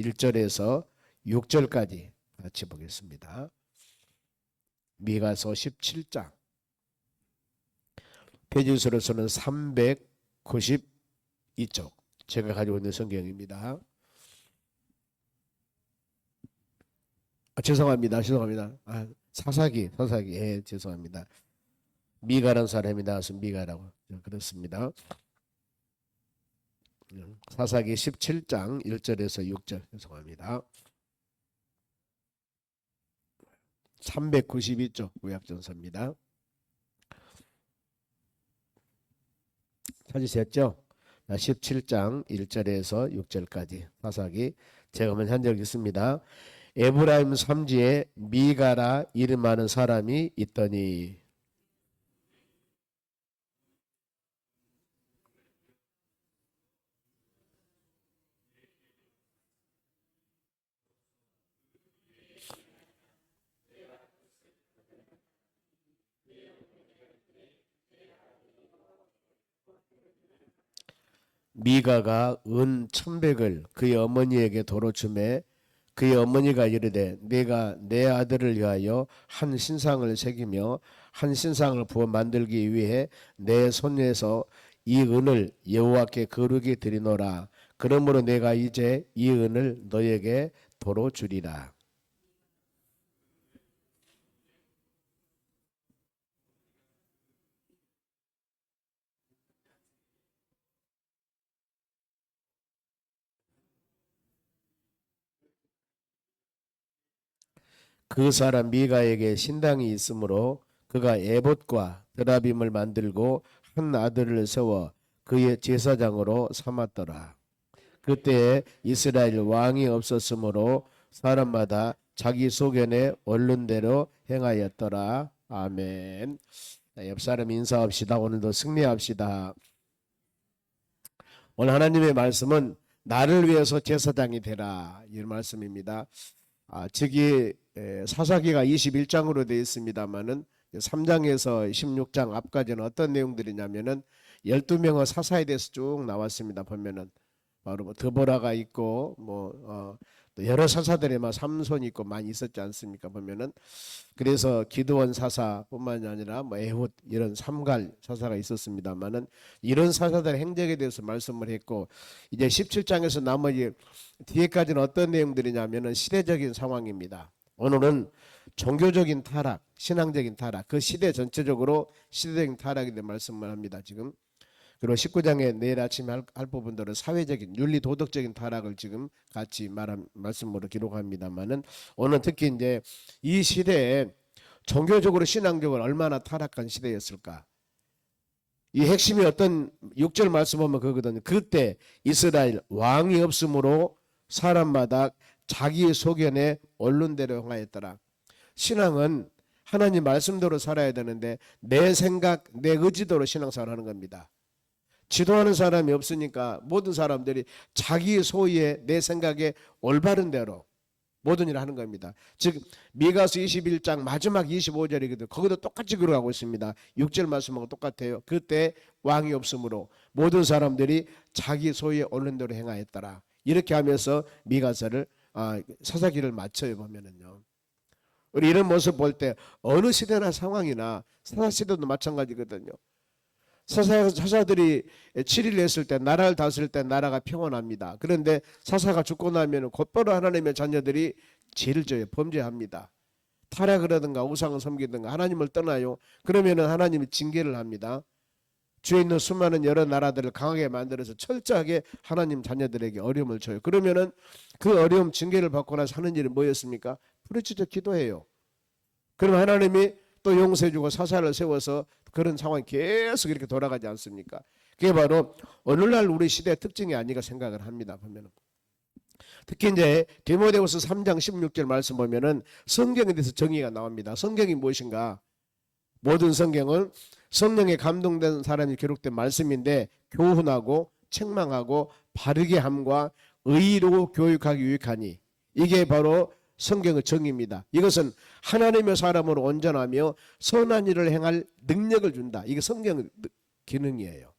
1절에서 6절까지 같이 보겠습니다. 미가서 17장 페이지수로서는 392쪽 제가 가지고 있는 성경입니다. 죄송합니다. 사사기 예, 죄송합니다. 미가라는 사람이 나와서 미가라고 그렇습니다. 사사기 17장 1절에서 6절 죄송합니다. 392쪽 구약전서입니다. 찾으셨죠? 17장 1절에서 6절까지 사사기 제가 먼저 한 적 있습니다. 에브라임 삼지에 미가라 이름하는 사람이 있더니 미가가 은 1,100을 그의 어머니에게 도로 주매 그의 어머니가 이르되 내가 내 아들을 위하여 한 신상을 새기며 한 신상을 부어 만들기 위해 내 손에서 이 은을 여호와께 거룩히 드리노라. 그러므로 내가 이제 이 은을 너에게 도로 주리라. 그 사람 미가에게 신당이 있으므로 그가 에봇과 드라빔을 만들고 한 아들을 세워 그의 제사장으로 삼았더라. 그때에 이스라엘 왕이 없었으므로 사람마다 자기 소견에 옳은 대로 행하였더라. 아멘. 옆 사람 인사합시다. 오늘도 승리합시다. 오늘 하나님의 말씀은 나를 위해서 제사장이 되라 이 말씀입니다. 저기 사사기가 21장으로 되어 있습니다만은 3장에서 16장 앞까지는 어떤 내용들이냐면은 12명의 사사에 대해서 쭉 나왔습니다. 보면은 바로 뭐 드보라가 있고 또 여러 사사들이 막 삼손이 있고 많이 있었지 않습니까? 보면은 그래서 기드원 사사뿐만이 아니라 뭐 에훗 이런 삼갈 사사가 있었습니다만은 이런 사사들의 행적에 대해서 말씀을 했고 이제 17장에서 나머지 뒤에까지는 어떤 내용들이냐면은 시대적인 상황입니다. 오늘은 종교적인 타락, 신앙적인 타락, 그 시대 전체적으로 시대적인 타락에 대해 말씀을 합니다. 지금 그리고 19장에 내일 아침에 할 부분들은 사회적인 윤리 도덕적인 타락을 지금 같이 말씀으로 기록합니다만은 오늘 특히 이제 이 시대에 종교적으로 신앙적으로 얼마나 타락한 시대였을까? 이 핵심이 어떤 6절 말씀 보면 그거거든요. 그때 이스라엘 왕이 없으므로 사람마다 자기의 소견에 옳은 대로 행하였더라. 신앙은 하나님 말씀대로 살아야 되는데 내 생각, 내 의지대로 신앙생활 하는 겁니다. 지도하는 사람이 없으니까 모든 사람들이 자기 소유의 내 생각에 올바른 대로 모든 일을 하는 겁니다. 즉 미가서 21장 마지막 25절이거든요. 거기도 똑같이 그러고 있습니다. 6절 말씀하고 똑같아요. 그때 왕이 없으므로 모든 사람들이 자기 소유에 옳은 대로 행하였더라. 이렇게 하면서 미가서를 사사기를 마쳐요. 보면은요. 우리 이런 모습 볼 때 어느 시대나 상황이나 사사시대도 마찬가지거든요. 사사들이 7일 했을 때 나라를 다스릴 때 나라가 평온합니다. 그런데 사사가 죽고 나면 곧바로 하나님의 자녀들이 죄를 져요. 범죄합니다. 타락을 하든가 우상을 섬기든가 하나님을 떠나요. 그러면 하나님이 징계를 합니다. 주에 있는 수많은 여러 나라들을 강하게 만들어서 철저하게 하나님 자녀들에게 어려움을 줘요. 그러면은 그 어려움 징계를 받고 나서 하는 일이 뭐였습니까? 부르짖어 기도해요. 그럼 하나님이 또 용서해주고 사사를 세워서 그런 상황이 계속 이렇게 돌아가지 않습니까? 그게 바로 오늘날 우리 시대의 특징이 아닌가 생각을 합니다. 보면은 특히 이제 디모데후서 3장 16절 말씀 보면은 성경에 대해서 정의가 나옵니다. 성경이 무엇인가? 모든 성경은 성령에 감동된 사람이 기록된 말씀인데 교훈하고 책망하고 바르게 함과 의로 교육하기 유익하니 이게 바로 성경의 정의입니다. 이것은 하나님의 사람으로 온전하며 선한 일을 행할 능력을 준다. 이게 성경의 기능이에요.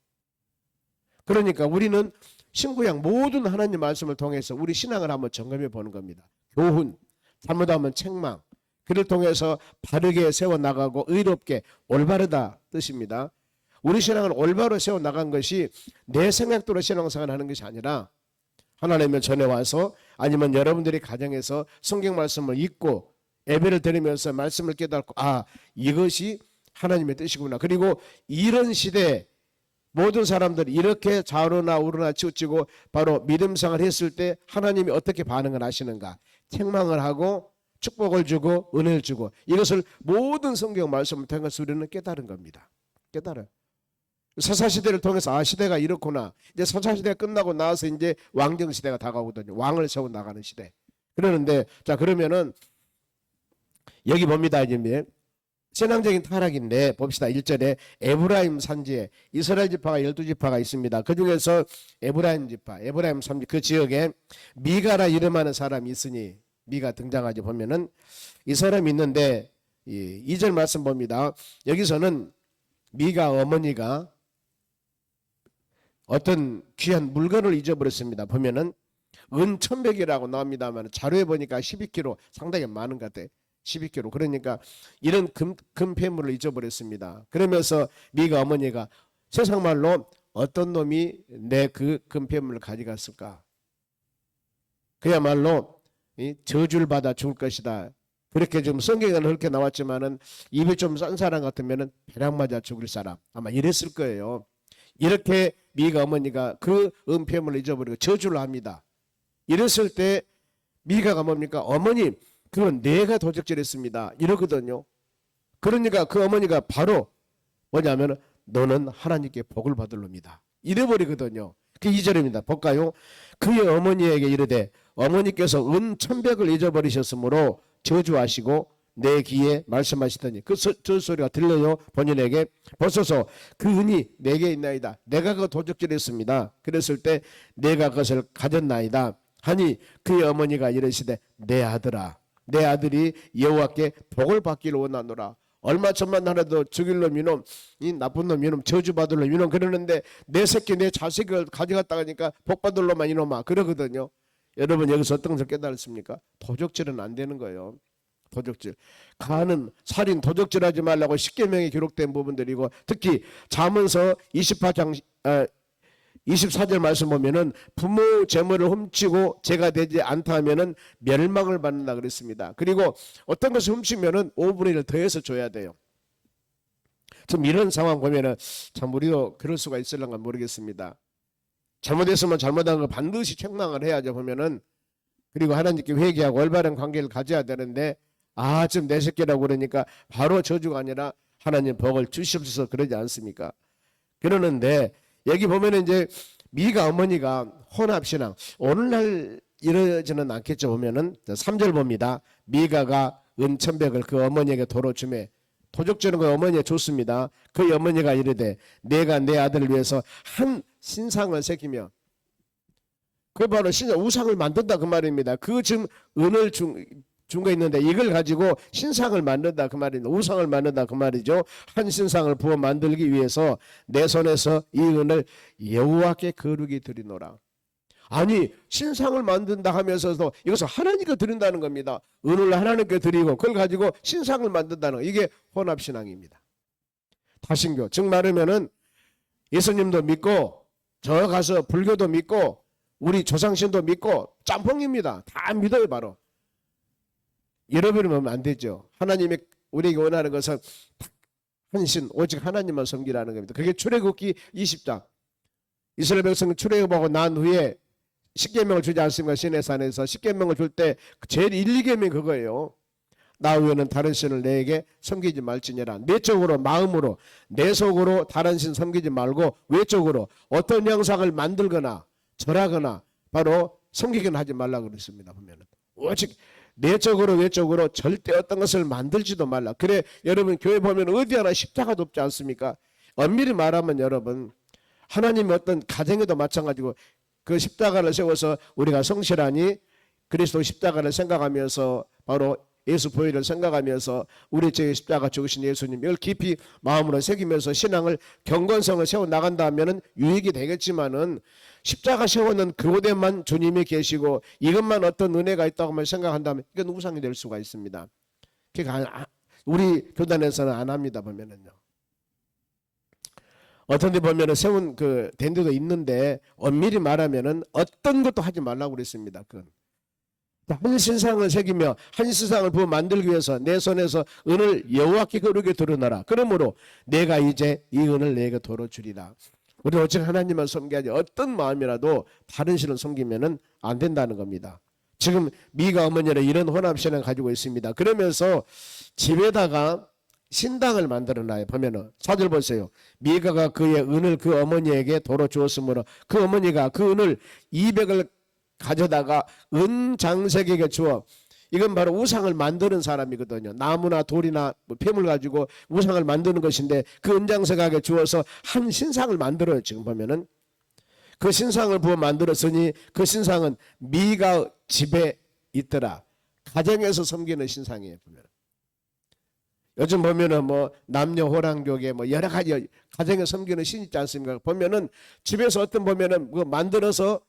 그러니까 우리는 신구약 모든 하나님 말씀을 통해서 우리 신앙을 한번 점검해 보는 겁니다. 교훈, 잘못하면 책망, 그를 통해서 바르게 세워나가고 의롭게 올바르다 뜻입니다. 우리 신앙을 올바로 세워나간 것이 내 생각대로 신앙생활을 하는 것이 아니라 하나님의 전에 와서 아니면 여러분들이 가정에서 성경 말씀을 읽고 예배를 드리면서 말씀을 깨닫고 이것이 하나님의 뜻이구나. 그리고 이런 시대에 모든 사람들이 이렇게 좌우나 우르나 치우치고 바로 믿음생활을 했을 때 하나님이 어떻게 반응을 하시는가. 책망을 하고 축복을 주고 은혜를 주고 이것을 모든 성경 말씀을 통해서 우리는 깨달은 겁니다. 깨달아요. 사사시대를 통해서 시대가 이렇구나. 이제 사사시대가 끝나고 나서 이제 왕정시대가 다가오거든요. 왕을 세워 나가는 시대. 그러는데 자 그러면은 여기 봅니다. 이제 신앙적인 타락인데 봅시다. 1절에 에브라임 산지에 이스라엘 지파가 12지파가 있습니다. 그 중에서 에브라임 지파, 에브라임 산지 그 지역에 미가라 이름하는 사람이 있으니 미가 등장하지 보면은 이 사람이 있는데 2절 말씀 봅니다. 여기서는 미가 어머니가 어떤 귀한 물건을 잊어버렸습니다. 보면은 은 1000백이라고 나옵니다만 자료에 보니까 12kg 상당히 많은 것 같아요. 12kg. 그러니까 이런 금폐물을 잊어버렸습니다. 그러면서 미가 어머니가 세상 말로 어떤 놈이 내 그 금폐물을 가져갔을까? 그야말로 저주를 받아 죽을 것이다. 그렇게 좀 성경에는 그렇게 나왔지만은 입이 좀 싼 사람 같으면은 벼락 맞아 죽을 사람 아마 이랬을 거예요. 이렇게 미가 어머니가 그 은폐물을 잊어버리고 저주를 합니다. 이랬을 때 미가가 뭡니까? 어머님 그건 내가 도적질했습니다. 이러거든요. 그러니까 그 어머니가 바로 뭐냐면 너는 하나님께 복을 받을 놈이다. 이래버리거든요. 그 2절입니다. 볼까요? 그의 어머니에게 이르되 어머니께서 은 1000백을 잊어버리셨으므로 저주하시고 내 귀에 말씀하시더니 저 소리가 들려요. 본인에게 보소서 그 은이 내게 있나이다. 내가 그 도적질했습니다. 그랬을 때 내가 그것을 가졌나이다 하니 그의 어머니가 이르시되 내 아들아 내 아들이 여호와께 복을 받기를 원하노라. 얼마 전만 하나도 죽일 놈 이놈 이 나쁜 놈 이놈 저주받을 놈 이놈 그러는데 내 새끼 내 자식을 가져갔다 하니까 복받을 놈만 이놈아 그러거든요. 여러분 여기서 어떤 것을 깨달았습니까? 도적질은 안 되는 거예요. 도적질. 간은 살인 도적질하지 말라고 십계명에 기록된 부분들이고 특히 잠언서 24절 말씀 보면은 부모 재물을 훔치고 죄가 되지 않다 하면은 멸망을 받는다 그랬습니다. 그리고 어떤 것을 훔치면은 5분의 1을 더해서 줘야 돼요. 좀 이런 상황 보면은 참 우리도 그럴 수가 있을런가 모르겠습니다. 잘못했으면 잘못한 거 반드시 책망을 해야죠 보면은. 그리고 하나님께 회개하고 올바른 관계를 가져야 되는데 지금 내 새끼라고 그러니까 바로 저주가 아니라 하나님 복을 주시옵소서 그러지 않습니까? 그러는데 여기 보면은 이제 미가 어머니가 혼합신앙 오늘날 이러지는 않겠죠. 보면은 3절 봅니다. 미가가 은 1000백을 그 어머니에게 도로 주매 도적질은 그 어머니에 줬습니다. 그 어머니가 이르되 내가 내 아들을 위해서 한 신상을 새기며 그 바로 신상 우상을 만든다 그 말입니다. 그 지금 은을 준 거 있는데 이걸 가지고 신상을 만든다 그 말입니다. 우상을 만든다 그 말이죠. 한 신상을 부어 만들기 위해서 내 손에서 이 은을 여호와께 거룩히 드리노라. 아니 신상을 만든다 하면서도 이것을 하나님께 드린다는 겁니다. 은을 하나님께 드리고 그걸 가지고 신상을 만든다는 거 이게 혼합신앙입니다. 다신교 즉 말하면은 예수님도 믿고 저 가서 불교도 믿고 우리 조상신도 믿고 짬뽕입니다. 다 믿어요 바로. 잃어버리면 안 되죠. 하나님이 우리에게 원하는 것은 한신 오직 하나님만 섬기라는 겁니다. 그게 출애굽기 20장 이스라엘 백성 출애굽하고 난 후에 십계명을 주지 않습니까? 시내산에서 십계명을 줄 때 제일 1, 2계명이 그거예요. 나 외에는 다른 신을 내게 섬기지 말지니라. 내적으로 마음으로 내 속으로 다른 신 섬기지 말고 외적으로 어떤 형상을 만들거나 절하거나 바로 섬기거나 하지 말라고 그랬습니다. 보면은 오직 내적으로 외적으로 절대 어떤 것을 만들지도 말라. 그래 여러분 교회 보면 어디 하나 십자가도 없지 않습니까? 엄밀히 말하면 여러분 하나님의 어떤 가정에도 마찬가지고 그 십자가를 세워서 우리가 성실하니 그리스도 십자가를 생각하면서 바로 예수 보혈을 생각하면서 우리 죄의 십자가 죽으신 예수님 이걸 깊이 마음으로 새기면서 신앙을 경건성을 세워 나간다 하면은 유익이 되겠지만은 십자가 세워는 그곳에만 주님이 계시고 이것만 어떤 은혜가 있다고만 생각한다면 이건 우상이 될 수가 있습니다. 그러니까 우리 교단에서는 안 합니다. 보면은요. 어떤 데 보면은 세운 그 된 데도 있는데 엄밀히 말하면은 어떤 것도 하지 말라고 그랬습니다. 그건 한 신상을 새기며 한 신상을 부어 만들기 위해서 내 손에서 은을 여호와께 거룩히 드러나라. 그러므로 내가 이제 이 은을 내게 도로 주리라. 우리 오직 하나님만 섬겨야지 어떤 마음이라도 다른 신을 섬기면은 안 된다는 겁니다. 지금 미가 어머니는 이런 혼합신앙을 가지고 있습니다. 그러면서 집에다가 신당을 만들어놔요. 보면은 사절 보세요. 미가가 그의 은을 그 어머니에게 도로 주었으므로 그 어머니가 그 은을 200을 가져다가 은장색에게 주어 이건 바로 우상을 만드는 사람이거든요. 나무나 돌이나 폐물 가지고 우상을 만드는 것인데 그 은장색에게 주어서 한 신상을 만들어요. 지금 보면은 그 신상을 부어 만들었으니 그 신상은 미가 집에 있더라. 가정에서 섬기는 신상이에요. 보면 요즘 보면은 뭐 남녀 호랑교계 뭐 여러 가지 가정에 섬기는 신 있지 않습니까? 보면은 집에서 어떤 보면은 뭐 만들어서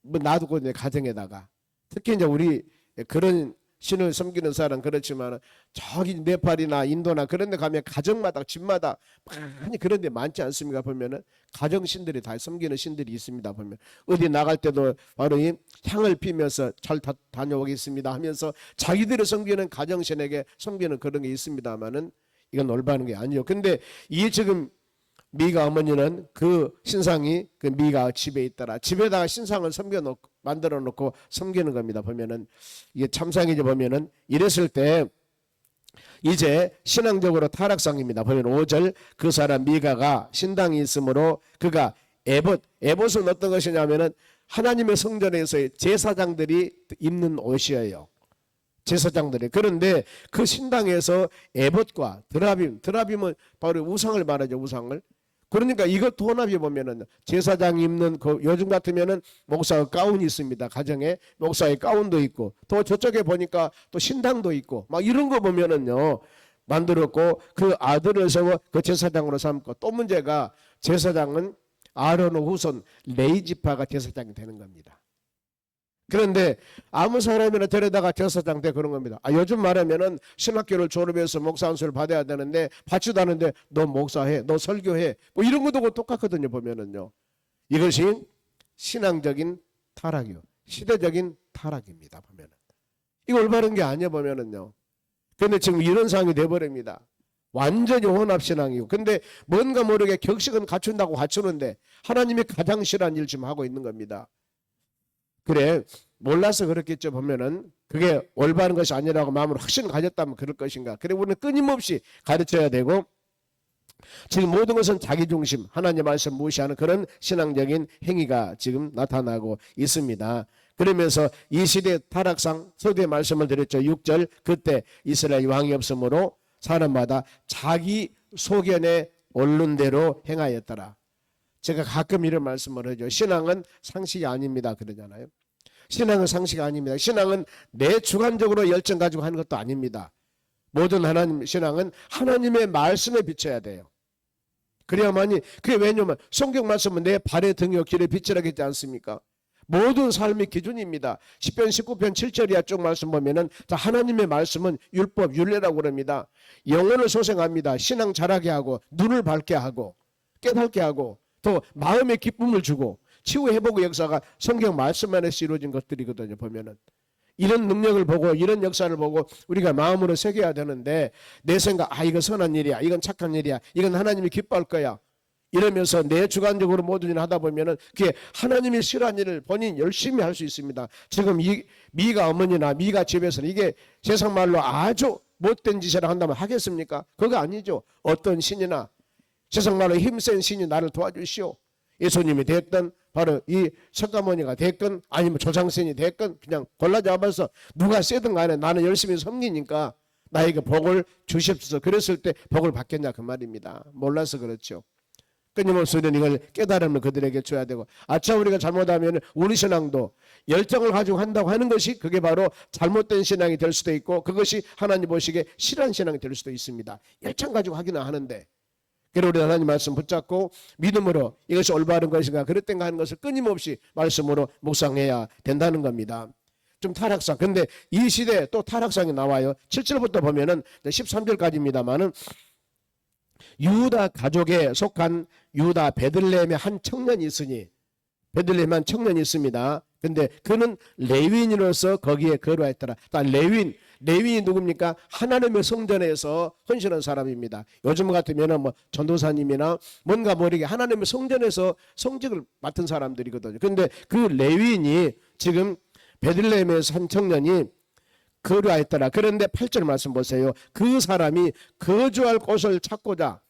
뭐 놔두고 이제 가정에다가 특히 이제 우리 그런 신을 섬기는 사람 그렇지만 저기 네팔이나 인도나 그런 데 가면 가정마다 집마다 많이 그런 데 많지 않습니까? 보면은 가정 신들이 다 섬기는 신들이 있습니다. 보면 어디 나갈 때도 바로 이 향을 피면서 잘 다녀오겠습니다 하면서 자기들이 섬기는 가정 신에게 섬기는 그런 게 있습니다만은 이건 올바른 게 아니에요. 근데 이 지금 미가 어머니는 그 신상이 그 미가 집에 있더라. 집에다가 신상을 섬겨놓고 만들어 놓고 섬기는 겁니다. 보면은 이게 참상이지 보면은 이랬을 때 이제 신앙적으로 타락상입니다. 보면 5절 그 사람 미가가 신당이 있으므로 그가 에봇은 어떤 것이냐면은 하나님의 성전에서의 제사장들이 입는 옷이에요. 제사장들이. 그런데 그 신당에서 에봇과 드라빔은 바로 우상을 말하죠. 우상을. 그러니까 이것도 혼합해 보면은 제사장이 입는 그 요즘 같으면은 목사 가운이 있습니다. 가정에 목사의 가운도 있고 또 저쪽에 보니까 또 신당도 있고 막 이런 거 보면은요 만들었고 그 아들을 세워 그 제사장으로 삼고 또 문제가 제사장은 아론의 후손 레위 지파가 제사장이 되는 겁니다. 그런데 아무 사람이나 데려다가 제사장 돼 그런 겁니다. 요즘 말하면은 신학교를 졸업해서 목사 안수를 받아야 되는데 받지도 않은데 너 목사해, 너 설교해, 뭐 이런 것도 똑같거든요. 보면은요, 이것이 신앙적인 타락이요, 시대적인 타락입니다. 보면은 이거 올바른 게 아니야 보면은요. 그런데 지금 이런 상황이 돼버립니다. 완전히 혼합신앙이고, 근데 뭔가 모르게 격식은 갖춘다고 갖추는데 하나님이 가장 싫어하는 일 지금 하고 있는 겁니다. 그래 몰라서 그렇겠죠. 보면은 그게 올바른 것이 아니라고 마음으로 확신을 가졌다면 그럴 것인가. 그래 우리는 끊임없이 가르쳐야 되고 지금 모든 것은 자기중심 하나님 말씀 무시하는 그런 신앙적인 행위가 지금 나타나고 있습니다. 그러면서 이 시대 타락상 서두에 말씀을 드렸죠. 6절 그때 이스라엘 왕이 없으므로 사람마다 자기 소견에 옳는 대로 행하였더라. 제가 가끔 이런 말씀을 하죠. 신앙은 상식이 아닙니다. 그러잖아요. 신앙은 상식이 아닙니다. 신앙은 내 주관적으로 열정 가지고 하는 것도 아닙니다. 모든 하나님 신앙은 하나님의 말씀에 비춰야 돼요. 그래야만이 그게 왜냐면 성경 말씀은 내 발의 등이요 길의 빛이라고 했지 않습니까? 모든 삶의 기준입니다. 10편 19편 7절이야 쭉 말씀 보면은 하나님의 말씀은 율법 율례라고 그럽니다. 영혼을 소생합니다. 신앙 자라게 하고 눈을 밝게 하고 깨닫게 하고 또 마음의 기쁨을 주고 치유 회복의 역사가 성경 말씀 안에서 이루어진 것들이거든요. 보면은 이런 능력을 보고 이런 역사를 보고 우리가 마음으로 새겨야 되는데 내 생각 이거 선한 일이야, 이건 착한 일이야, 이건 하나님이 기뻐할 거야 이러면서 내 주관적으로 모든 일을 하다 보면은 그게 하나님이 싫어하는 일을 본인 열심히 할 수 있습니다. 지금 이 미가 어머니나 미가 집에서는 이게 세상 말로 아주 못된 짓이라 한다면 하겠습니까? 그거 아니죠. 어떤 신이나 세상 말로 힘센 신이 나를 도와주시오. 예수님이 됐든 바로 이 석가모니가 됐든 아니면 조상신이 됐든 그냥 골라잡아서 누가 세든 간에 나는 열심히 섬기니까 나에게 복을 주십시오. 그랬을 때 복을 받겠냐 그 말입니다. 몰라서 그렇죠. 끊임없이 우리는 이걸 깨달음을 그들에게 줘야 되고, 아차 우리가 잘못하면 우리 신앙도 열정을 가지고 한다고 하는 것이 그게 바로 잘못된 신앙이 될 수도 있고, 그것이 하나님 보시기에 실한 신앙이 될 수도 있습니다. 열정 가지고 하기는 하는데, 그래서 우리 하나님 말씀 붙잡고 믿음으로 이것이 올바른 것인가 그랬던가 하는 것을 끊임없이 말씀으로 묵상해야 된다는 겁니다. 좀 타락상, 근데 이 시대에 또 타락상이 나와요. 7절부터 보면은 13절까지입니다만은 유다 가족에 속한 유다 베들레헴의 한 청년이 있으니, 베들레헴 한 청년이 있습니다. 근데 그는 레위인으로서 거기에 거류하였더라. 레위인이 누굽니까? 하나님의 성전에서 헌신한 사람입니다. 요즘 같으면은 뭐 전도사님이나 뭔가 모르게 하나님의 성전에서 성직을 맡은 사람들이거든요. 근데 그 레위인이 지금 베들레헴에서 한 청년이 거류하였더라. 그런데 8절 말씀 보세요. 그 사람이 거주할 곳을 찾고자,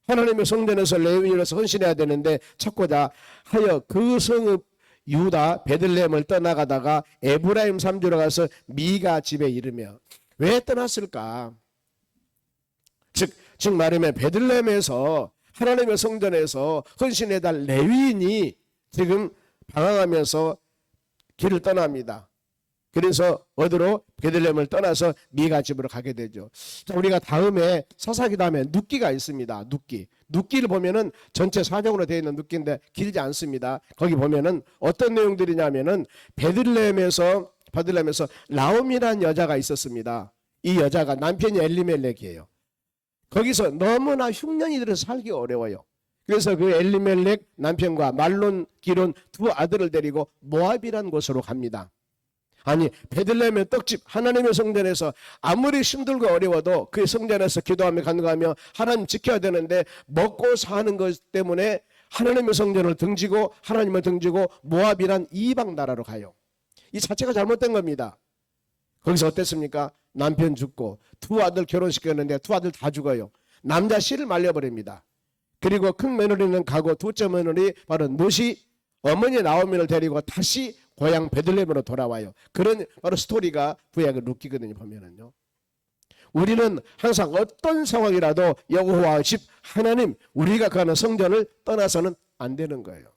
하나님의 성전에서 레위인으로서 헌신해야 되는데 찾고자 하여 그 성읍 유다 베들레헴을 떠나가다가 에브라임 삼지로 가서 미가 집에 이르며. 왜 떠났을까? 즉 말하면 베들레헴에서 하나님의 성전에서 헌신해달 레위인이 지금 방황하면서 길을 떠납니다. 그래서 어디로? 베들레헴을 떠나서 미가 집으로 가게 되죠. 자, 우리가 다음에 사사기 다음에 눕기가 있습니다. 눕기를 보면은 전체 사정으로 되어 있는 눕기인데 길지 않습니다. 거기 보면은 어떤 내용들이냐면은 베들레헴에서 라움이라는 여자가 있었습니다. 이 여자가 남편이 엘리멜렉이에요. 거기서 너무나 흉년이 들어서 살기 어려워요. 그래서 그 엘리멜렉 남편과 말론, 기론 두 아들을 데리고 모압이라는 곳으로 갑니다. 아니, 베들레헴의 떡집 하나님의 성전에서 아무리 힘들고 어려워도 그 성전에서 기도하며 간구하며 하나님 지켜야 되는데 먹고 사는 것 때문에 하나님의 성전을 등지고 하나님을 등지고 모압이란 이방 나라로 가요. 이 자체가 잘못된 겁니다. 거기서 어땠습니까? 남편 죽고 두 아들 결혼시켰는데 두 아들 다 죽어요. 남자 씨를 말려버립니다. 그리고 큰 며느리는 가고 둘째 며느리 바로 롯이 어머니 나오미를 데리고 다시 고향 베들레헴으로 돌아와요. 그런 바로 스토리가 구약의 룻기거든요. 보면은요. 우리는 항상 어떤 상황이라도 여호와 집 하나님, 우리가 가는 성전을 떠나서는 안 되는 거예요.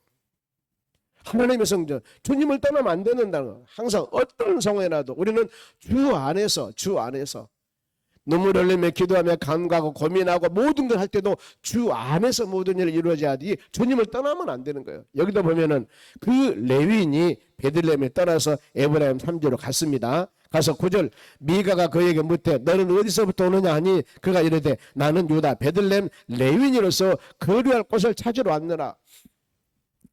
하나님의 성전, 주님을 떠나면 안 된다는 거예요. 항상 어떤 상황이라도 우리는 주 안에서 눈물 흘리며 기도하며 간구하고 고민하고 모든 걸 할 때도 주 안에서 모든 일을 이루어져야지 주님을 떠나면 안 되는 거예요. 여기도 보면은 그 레위인이 베들레헴에 떠나서 에브라임 삼지로 갔습니다. 가서 9절 미가가 그에게 묻되 너는 어디서부터 오느냐 하니 그가 이르되 나는 유다 베들레헴 레위인으로서 거류할 곳을 찾으러 왔느라.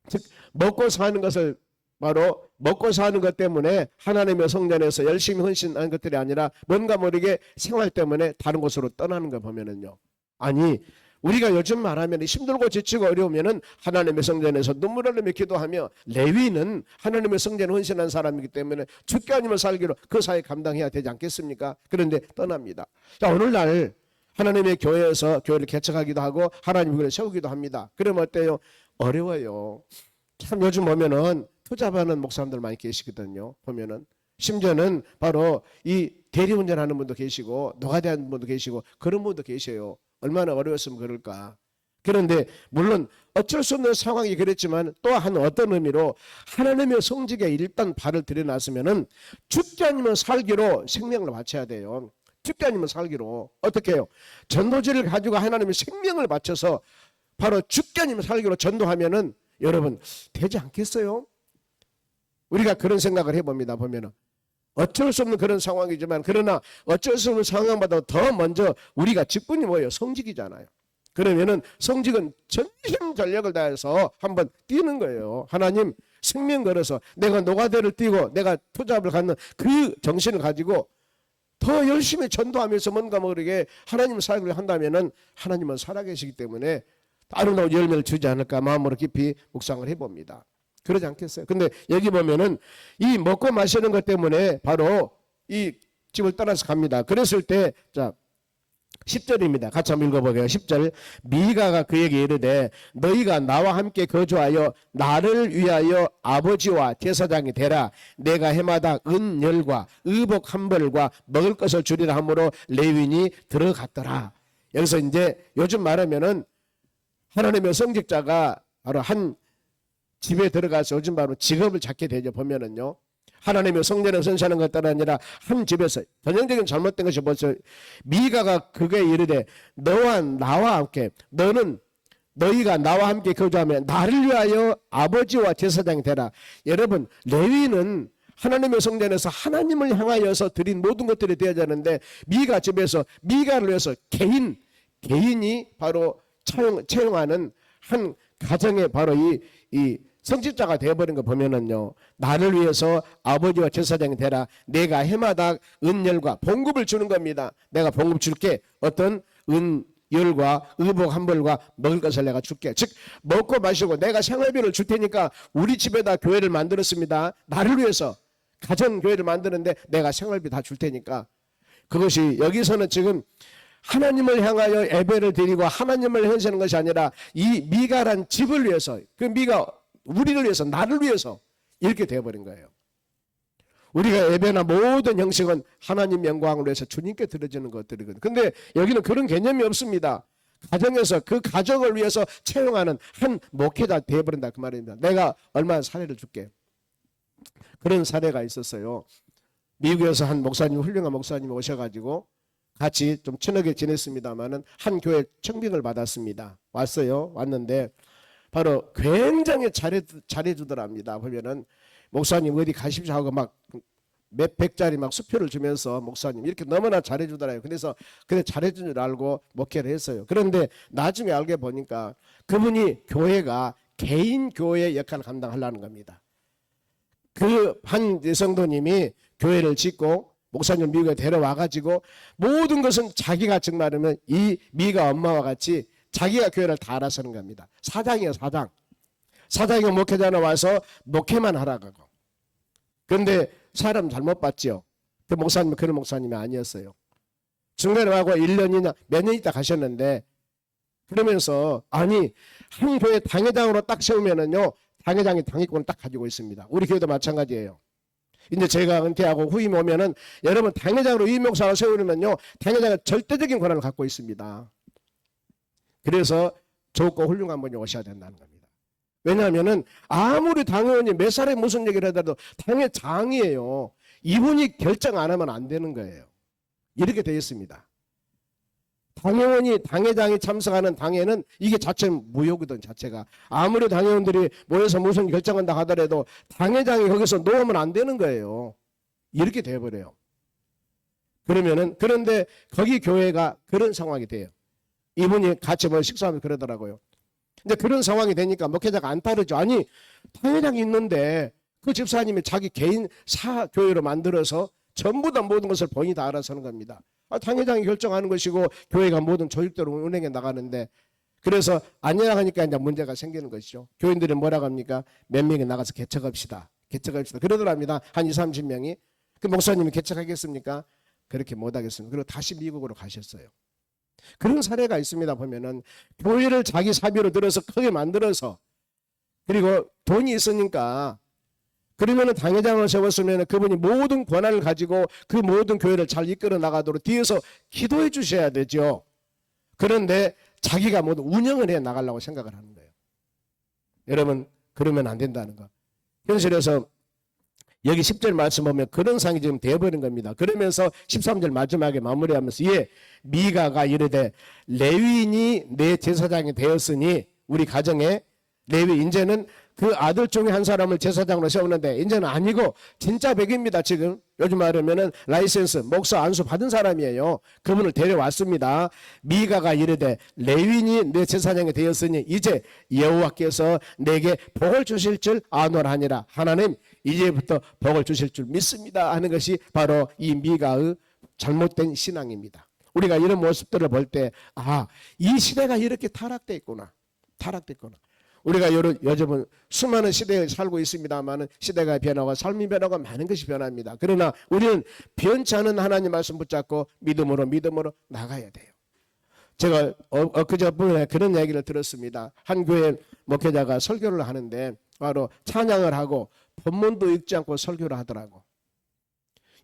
즉 먹고 사는 것을 바로 먹고 사는 것 때문에 하나님의 성전에서 열심히 헌신한 것들이 아니라 뭔가 모르게 생활 때문에 다른 곳으로 떠나는 거 보면은요. 아니, 우리가 요즘 말하면 힘들고 지치고 어려우면은 하나님의 성전에서 눈물 흘리며 기도하며, 레위는 하나님의 성전에 헌신한 사람이기 때문에 죽게 아니면 살기로 그 사회 감당해야 되지 않겠습니까? 그런데 떠납니다. 자, 오늘날 하나님의 교회에서 교회를 개척하기도 하고 하나님의 교회를 세우기도 합니다. 그러면 어때요? 어려워요. 참 요즘 보면은 투잡하는 목사님들 많이 계시거든요. 보면은 심지어는 바로 이 대리운전하는 분도 계시고 노가다하는 분도 계시고 그런 분도 계셔요. 얼마나 어려웠으면 그럴까. 그런데 물론 어쩔 수 없는 상황이 그랬지만 또한 어떤 의미로 하나님의 성직에 일단 발을 들여놨으면은 죽지 아니면 살기로 생명을 바쳐야 돼요. 죽지 아니면 살기로. 어떻게 해요? 전도지를 가지고 하나님의 생명을 바쳐서 바로 죽지 아니면 살기로 전도하면은 여러분 되지 않겠어요? 우리가 그런 생각을 해봅니다. 보면은 어쩔 수 없는 그런 상황이지만, 그러나 어쩔 수 없는 상황보다 더 먼저 우리가 직분이 뭐예요? 성직이잖아요. 그러면은 성직은 전심전력을 다해서 한번 뛰는 거예요. 하나님 생명 걸어서 내가 노가대를 뛰고 내가 투잡을 갖는 그 정신을 가지고 더 열심히 전도하면서 뭔가 모르게 하나님 사역을 한다면은 하나님은 살아계시기 때문에 아름다운 열매를 주지 않을까 마음으로 깊이 묵상을 해봅니다. 그러지 않겠어요? 근데 여기 보면은 이 먹고 마시는 것 때문에 바로 이 집을 떠나서 갑니다. 그랬을 때, 자, 10절입니다. 같이 한번 읽어보게요. 10절. 미가가 그에게 이르되 너희가 나와 함께 거주하여 나를 위하여 아버지와 제사장이 되라. 내가 해마다 은열과 의복 한 벌과 먹을 것을 주리라 하므로 레위인이 들어갔더라. 여기서 이제 요즘 말하면은 하나님의 성직자가 바로 한 집에 들어가서 요즘 바로 직업을 찾게 되죠. 보면은요. 하나님의 성전에 선사하는 것 따라 아니라 한 집에서 전형적인 잘못된 것이 벌써 미가가 그게 이르되 너와 나와 함께 너희가 나와 함께 거주하면 나를 위하여 아버지와 제사장이 되라. 여러분 레위는 하나님의 성전에서 하나님을 향하여서 드린 모든 것들이 되어야 하는데 미가 집에서 미가를 위해서 개인이 바로 채용하는 한 가정의 바로 이 성직자가 되어버린 거 보면은요. 나를 위해서 아버지와 제사장이 되라. 내가 해마다 은열과 봉급을 주는 겁니다. 내가 봉급 줄게. 어떤 은열과 의복 한 벌과 먹을 것을 내가 줄게. 즉 먹고 마시고 내가 생활비를 줄 테니까 우리 집에다 교회를 만들었습니다. 나를 위해서 가정교회를 만드는데 내가 생활비 다 줄 테니까. 그것이 여기서는 지금 하나님을 향하여 예배를 드리고 하나님을 헌신하는 것이 아니라 이 미가란 집을 위해서 그 미가 우리를 위해서 나를 위해서 이렇게 되어버린 거예요. 우리가 예배나 모든 형식은 하나님 영광을 위해서 주님께 드려지는 것들이거든요. 근데 여기는 그런 개념이 없습니다. 가정에서 그 가정을 위해서 채용하는 한 목회자 되어버린다 그 말입니다. 내가 얼마나 사례를 줄게. 그런 사례가 있었어요. 미국에서 한 목사님, 훌륭한 목사님이 오셔가지고 같이 좀 친하게 지냈습니다마는 한 교회 청빙을 받았습니다. 왔는데 바로 굉장히 잘해주더랍니다. 보면은 목사님 어디 가십시오 하고 막 몇 백짜리 막 수표를 주면서 목사님 이렇게 너무나 잘해주더라고요. 그래서 잘해준 줄 알고 목회를 했어요. 그런데 나중에 알게 보니까 그분이 교회가 개인 교회 역할을 감당하려는 겁니다. 그 한 성도님이 교회를 짓고 목사님 미국에 데려와가지고 모든 것은 자기가 정말하면 이 미가 엄마와 같이 자기가 교회를 다 알아서 하는 겁니다. 사장이에요, 사장. 사장이 목회자는 와서 목회만 하라고 하고. 그런데 사람 잘못 봤죠. 그 목사님은 그런 목사님이 아니었어요. 중간에 하고 1년이나 몇 년 있다 가셨는데 그러면서 아니 한 교회 당회장으로 딱 세우면은요 당회장이 당회권을 딱 가지고 있습니다. 우리 교회도 마찬가지예요. 이제 제가 은퇴하고 후임 오면은 여러분 당회장으로 이 목사를 세우려면요 당회장은 절대적인 권한을 갖고 있습니다. 그래서 좋고 훌륭한 분이 오셔야 된다는 겁니다. 왜냐하면은 아무리 당회원이 몇 살에 무슨 얘기를 하더라도 당회장이에요. 이분이 결정 안 하면 안 되는 거예요. 이렇게 되어 있습니다. 당회장이 참석하는 당회는 이게 자체는 무효거든 자체가. 아무리 당회원들이 모여서 무슨 결정한다 하더라도 당회장이 거기서 놓으면 안 되는 거예요. 이렇게 돼버려요. 그런데 거기 교회가 그런 상황이 돼요. 이분이 같이 뭐 식사하면 그러더라고요. 근데 그런 상황이 되니까 목회자가 안 따르죠. 아니 당회장이 있는데 그 집사님이 자기 개인 사교회로 만들어서 전부 다 모든 것을 본인이 다 알아서 하는 겁니다. 당회장이 결정하는 것이고 교회가 모든 조직대로 운행해 나가는데 그래서 안 나가니까 이제 문제가 생기는 것이죠. 교인들은 뭐라고 합니까? 몇 명이 나가서 개척합시다. 그러더랍니다. 한 20, 30명이. 그 목사님이 개척하겠습니까? 그렇게 못하겠습니다. 그리고 다시 미국으로 가셨어요. 그런 사례가 있습니다. 보면은 교회를 자기 사비로 들어서 크게 만들어서 그리고 돈이 있으니까 그러면은 당회장을 세웠으면 그분이 모든 권한을 가지고 그 모든 교회를 잘 이끌어 나가도록 뒤에서 기도해 주셔야 되죠. 그런데 자기가 모두 운영을 해 나가려고 생각을 하는 거예요. 여러분 그러면 안 된다는 거. 현실에서 여기 10절 말씀 보면 그런 상황이 지금 되어버린 겁니다. 그러면서 13절 마지막에 마무리하면서 미가가 이르되 레위인이 내 제사장이 되었으니 우리 가정에 레위 이제는 그 아들 중에 한 사람을 제사장으로 세우는데 이제는 아니고 진짜 백입니다. 지금 요즘 말하면은 라이센스 목사 안수 받은 사람이에요. 그분을 데려왔습니다. 미가가 이르되 레위인이 내 제사장이 되었으니 이제 여호와께서 내게 복을 주실 줄 아노라하니라. 하나님 이제부터 복을 주실 줄 믿습니다 하는 것이 바로 이 미가의 잘못된 신앙입니다. 우리가 이런 모습들을 볼 때 이 시대가 이렇게 타락돼 있구나. 우리가 요즘은 수많은 시대에 살고 있습니다만 시대가 변하고 삶이 변하고 많은 것이 변합니다. 그러나 우리는 변치 않은 하나님 말씀 붙잡고 믿음으로 나가야 돼요. 제가 엊그저께 그런 얘기를 들었습니다. 한 교회 목회자가 설교를 하는데 바로 찬양을 하고 본문도 읽지 않고 설교를 하더라고.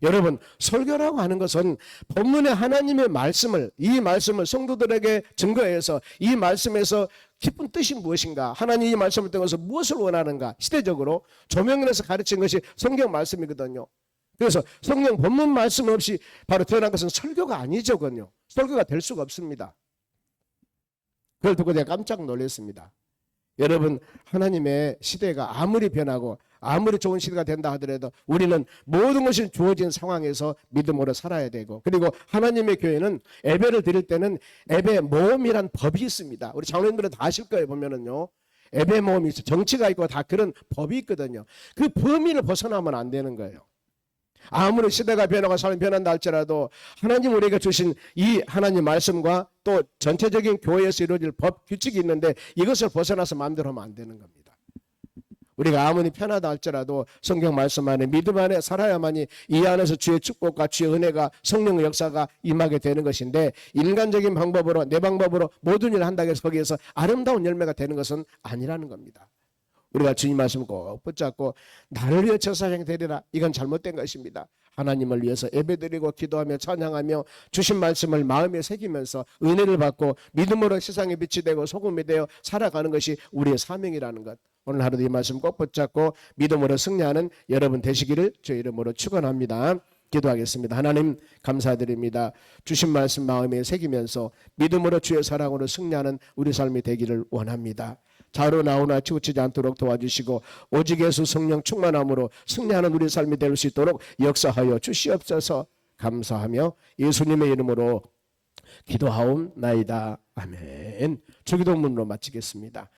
여러분, 설교라고 하는 것은 본문의 하나님의 말씀을, 이 말씀을 성도들에게 증거해서 이 말씀에서 깊은 뜻이 무엇인가, 하나님이 이 말씀을 통해서 무엇을 원하는가, 시대적으로 조명해서 가르친 것이 성경 말씀이거든요. 그래서 성경 본문 말씀 없이 바로 태어난 것은 설교가 아니죠군요. 설교가 될 수가 없습니다. 그걸 듣고 제가 깜짝 놀랐습니다. 여러분, 하나님의 시대가 아무리 변하고 아무리 좋은 시대가 된다 하더라도 우리는 모든 것이 주어진 상황에서 믿음으로 살아야 되고, 그리고 하나님의 교회는 예배를 드릴 때는 예배 모험이란 법이 있습니다. 우리 장로님들은 다 아실 거예요. 보면은요, 예배 모험이 있어, 정치가 있고 다 그런 법이 있거든요. 그 범위를 벗어나면 안 되는 거예요. 아무리 시대가 변하고 사람이 변한다 할지라도 하나님 우리에게 주신 이 하나님 말씀과 또 전체적인 교회에서 이루어질 법, 규칙이 있는데 이것을 벗어나서 마음대로 하면 안 되는 겁니다. 우리가 아무리 편하다 할지라도 성경 말씀 안에 믿음 안에 살아야만이 이 안에서 주의 축복과 주의 은혜가 성령의 역사가 임하게 되는 것인데, 인간적인 방법으로 내 방법으로 모든 일을 한다고 해서 거기에서 아름다운 열매가 되는 것은 아니라는 겁니다. 우리가 주님 말씀을 꼭 붙잡고 나를 위해 제사장 되리라, 이건 잘못된 것입니다. 하나님을 위해서 예배드리고 기도하며 찬양하며 주신 말씀을 마음에 새기면서 은혜를 받고 믿음으로 세상에 빛이 되고 소금이 되어 살아가는 것이 우리의 사명이라는 것, 오늘 하루도 이 말씀 꼭 붙잡고 믿음으로 승리하는 여러분 되시기를 주의 이름으로 축원합니다. 기도하겠습니다. 하나님 감사드립니다. 주신 말씀 마음에 새기면서 믿음으로 주의 사랑으로 승리하는 우리 삶이 되기를 원합니다. 좌로 나오나 치우치지 않도록 도와주시고 오직 예수 성령 충만함으로 승리하는 우리 삶이 될 수 있도록 역사하여 주시옵소서. 감사하며 예수님의 이름으로 기도하옵나이다. 아멘. 주기도문으로 마치겠습니다.